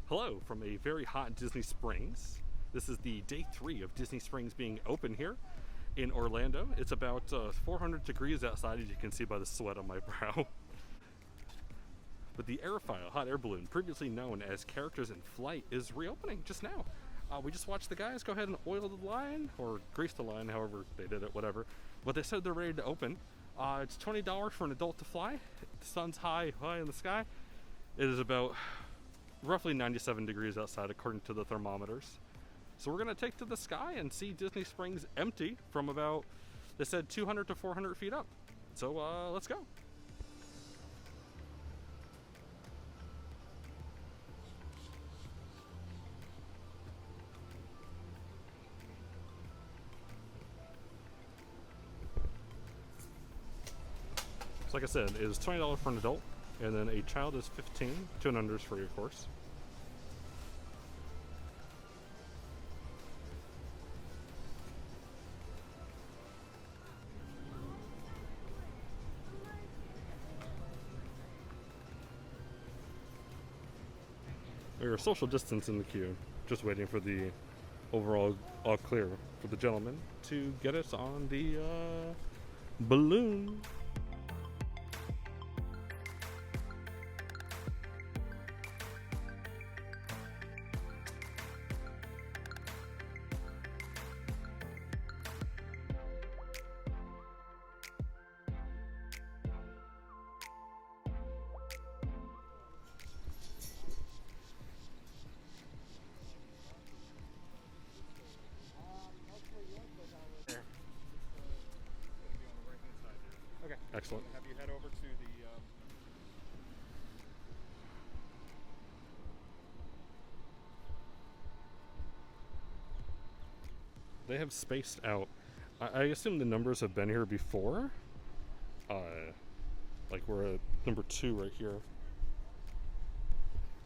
Hello from a very hot Disney Springs. This is the day 3 of Disney Springs being open here in Orlando. It's about 400 degrees outside, as you can see by the sweat on my brow. But the Aerophile hot air balloon, previously known as Characters in Flight, is reopening just now. We just watched the guys go ahead and oil the line, or grease the line, however they did it, whatever. But they said they're ready to open. It's $20 for an adult to fly. The sun's high in the sky. It is about roughly 97 degrees outside according to the thermometers. So we're gonna take to the sky and see Disney Springs empty from about, they said 200 to 400 feet up. So let's go. So like I said, it is $20 for an adult, and then a child is $15, 2 and under is free, of course. We're social distance in the queue, just waiting for the overall all clear for the gentleman to get us on the balloon. Okay. Excellent. Have you head over to the They have spaced out. I assume the numbers have been here before. Like we're at number 2 right here.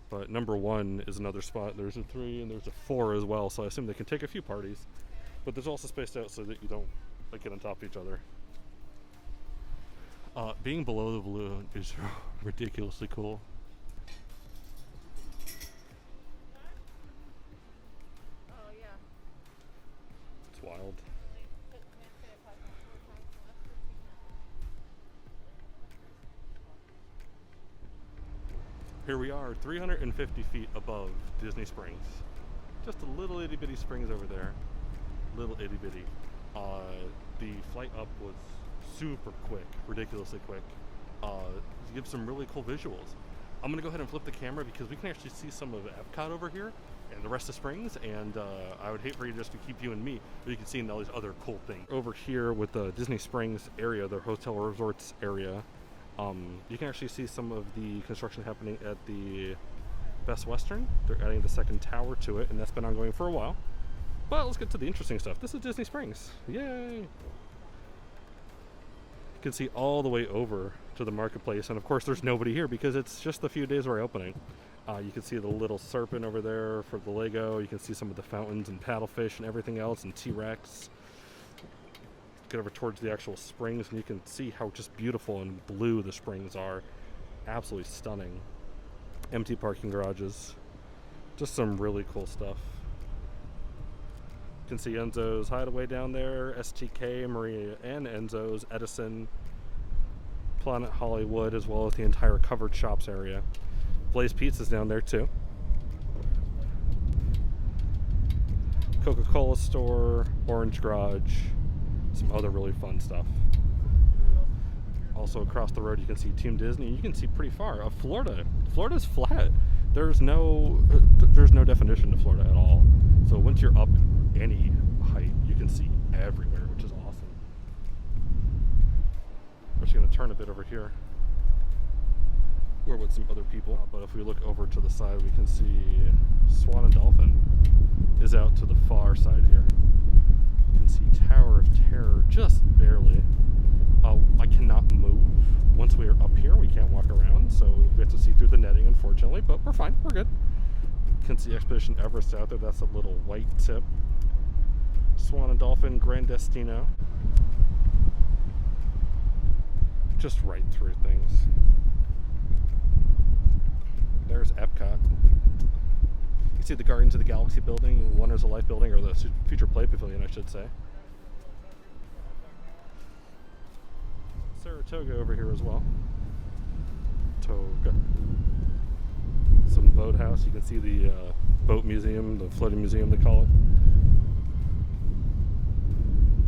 But number 1 is another spot. There's a 3 and there's a 4 as well. So I assume they can take a few parties. But there's also spaced out so that you don't like get on top of each other. Being below the balloon is ridiculously cool. Oh, yeah. It's wild. Here we are, 350 feet above Disney Springs. Just a little itty bitty springs over there. Little itty bitty. The flight up was super quick, ridiculously quick. Gives some really cool visuals. I'm gonna go ahead and flip the camera because we can actually see some of Epcot over here and the rest of Springs, and I would hate for you just to keep you and me, but you can see all these other cool things. Over here with the Disney Springs area, the hotel resorts area, you can actually see some of the construction happening at the Best Western. They're adding the second tower to it, and that's been ongoing for a while. But let's get to the interesting stuff. This is Disney Springs. Yay! You can see all the way over to the marketplace, and of course there's nobody here because it's just a few days we're opening. You can see the little serpent over there for the Lego. You can see some of the fountains and paddlefish and everything else, and T-Rex. Get over towards the actual springs and you can see how just beautiful and blue the springs are. Absolutely stunning. Empty parking garages. Just some really cool stuff. You can see Enzo's Hideaway down there, STK, Maria and Enzo's, Edison, Planet Hollywood, as well as the entire covered shops area. Blaze Pizza's down there too. Coca-Cola store, Orange Garage, some other really fun stuff. Also across the road you can see Team Disney. You can see pretty far. Florida's flat. There's no definition to Florida at all. So once you're up any height, you can see everywhere, which is awesome. We're just gonna turn a bit over here. We're with some other people, but if we look over to the side, we can see Swan and Dolphin is out to the far side here. You can see Tower of Terror just barely. I cannot move. Once we are up here, we can't walk around, so we have to see through the netting, unfortunately, but we're fine, we're good. You can see Expedition Everest out there. That's a little white tip. Swan and Dolphin, Grand Destino. Just right through things. There's Epcot. can see the Guardians of the Galaxy building, Wonders of Life building, or the Future Play Pavilion, I should say. Saratoga over here as well. Toga. Some boathouse. You can see the boat museum, the floating museum they call it.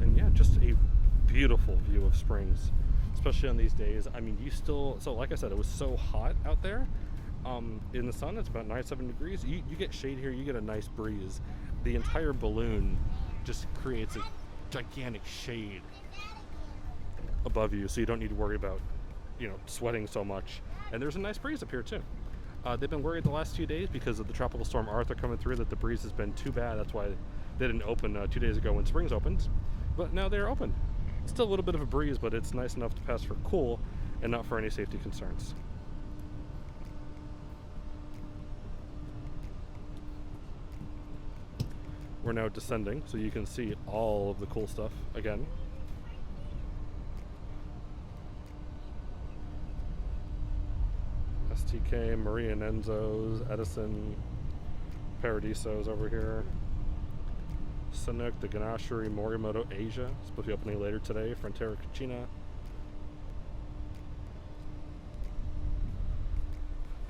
And yeah, just a beautiful view of Springs, especially on these days. I mean, so like I said, it was so hot out there. In the sun, it's about 97 degrees. You get shade here, you get a nice breeze. The entire balloon just creates a gigantic shade above you, so you don't need to worry about, sweating so much. And there's a nice breeze up here too. They've been worried the last few days because of the tropical storm Arthur coming through that the breeze has been too bad. That's why they didn't open 2 days ago when Springs opened. But now they're open. Still a little bit of a breeze, but it's nice enough to pass for cool and not for any safety concerns. We're now descending, so you can see all of the cool stuff again. STK, Maria and Enzo's, Edison, Paradiso's over here. Sanuk, the Ganashiri, Morimoto, Asia, supposed to be opening later today. Frontera Cucina. You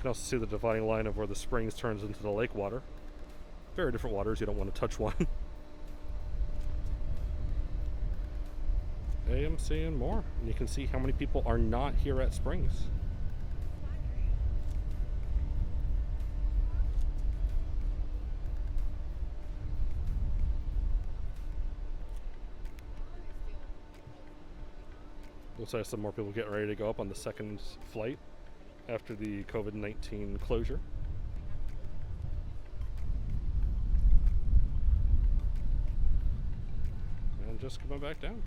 can also see the dividing line of where the Springs turns into the lake water. Very different waters, you don't want to touch one. AMC and more. And you can see how many people are not here at Springs. Looks like some more people getting ready to go up on the second flight after the COVID-19 closure. And just coming back down.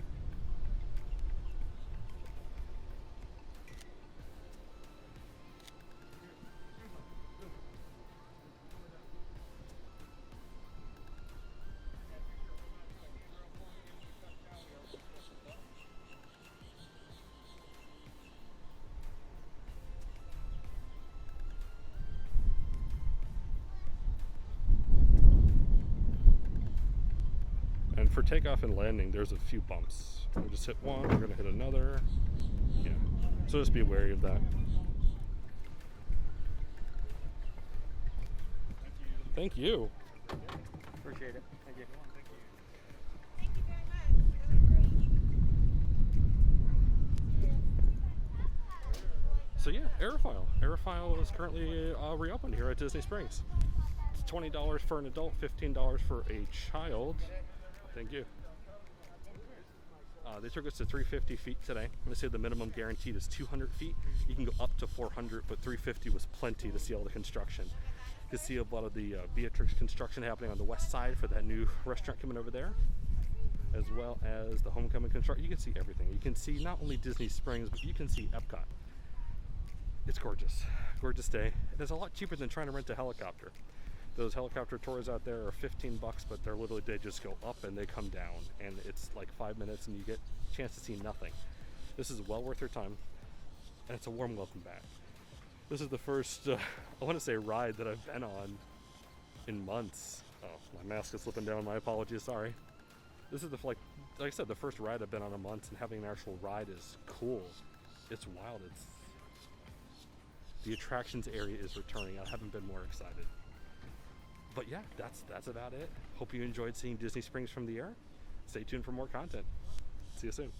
And for takeoff and landing, there's a few bumps. We just hit one, we're gonna hit another. Yeah, so just be wary of that. Thank you. Appreciate it. Thank you. Thank you very much. So yeah, Aerophile. Aerophile is currently reopened here at Disney Springs. It's $20 for an adult, $15 for a child. Thank you. They took us to 350 feet today. They say the minimum guaranteed is 200 feet. You can go up to 400, but 350 was plenty to see all the construction. You can see a lot of the Beatrix construction happening on the west side for that new restaurant coming over there, as well as the Homecoming construction. You can see everything. You can see not only Disney Springs, but you can see Epcot. It's gorgeous. Gorgeous day. And it's a lot cheaper than trying to rent a helicopter. Those helicopter tours out there are $15, but they're literally, they just go up and they come down, and it's like 5 minutes and you get a chance to see nothing. This is well worth your time, and it's a warm welcome back. This is the first, I want to say, ride that I've been on in months. Oh, my mask is slipping down, my apologies, sorry. This is like I said, the first ride I've been on in months, and having an actual ride is cool. It's wild. The attractions area is returning. I haven't been more excited. But yeah, that's about it. Hope you enjoyed seeing Disney Springs from the air. Stay tuned for more content. See you soon.